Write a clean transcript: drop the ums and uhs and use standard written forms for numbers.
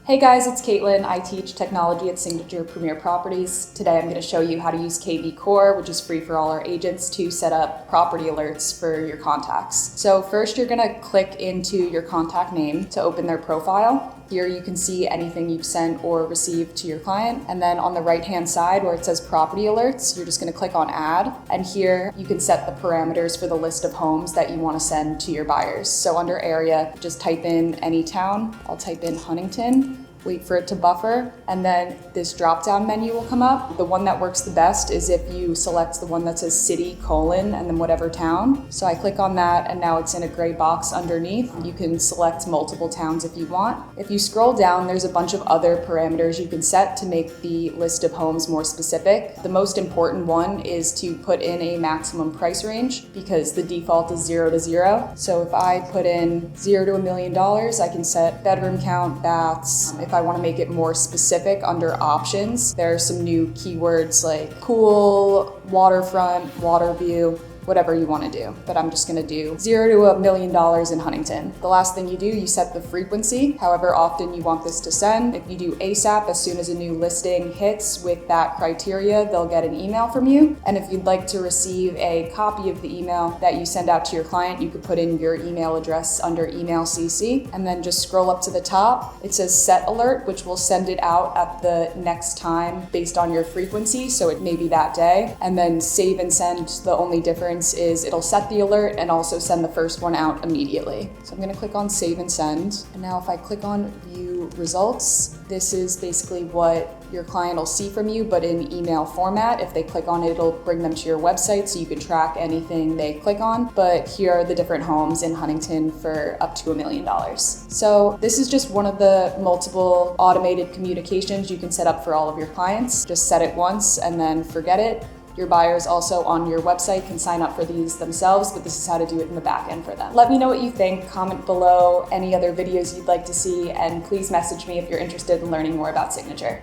Hey guys, it's Caitlin. I teach technology at Signature Premier Properties. Today I'm going to show you how to use kvCORE, which is free for all our agents, to set up property alerts for your contacts. So first you're going to click into your contact name to open their profile. Here you can see anything you've sent or received to your client. And then on the right-hand side where it says property alerts, you're just going to click on add. And here you can set the parameters for the list of homes that you want to send to your buyers. So under area, just type in any town. I'll type in Huntington. Wait for it to buffer, and then this drop-down menu will come up. The one that works the best is if you select the one that says city, and then whatever town. So I click on that, and now it's in a gray box underneath. You can select multiple towns if you want. If you scroll down, there's a bunch of other parameters you can set to make the list of homes more specific. The most important one is to put in a maximum price range, because the default is 0 to 0. So if I put in 0 to $1 million, I can set bedroom count, baths. If I want to make it more specific under options, there are some new keywords like pool, waterfront, water view, whatever you want to do. But I'm just going to do 0 to $1 million in Huntington. The last thing you do, you set the frequency, however often you want this to send. If you do ASAP, as soon as a new listing hits with that criteria, they'll get an email from you. And if you'd like to receive a copy of the email that you send out to your client, you could put in your email address under email CC, and then just scroll up to the top. It says set alert, which will send it out at the next time based on your frequency. So it may be that day. And then save and send, the only difference is it'll set the alert and also send the first one out immediately. So I'm going to click on save and send. And now if I click on view results, this is basically what your client will see from you, but in email format. If they click on it, it'll bring them to your website so you can track anything they click on. But here are the different homes in Huntington for up to $1 million. So this is just one of the multiple automated communications you can set up for all of your clients. Just set it once and then forget it. Your buyers also on your website can sign up for these themselves, but this is how to do it in the back end for them. Let me know what you think. Comment below any other videos you'd like to see, and please message me if you're interested in learning more about Signature.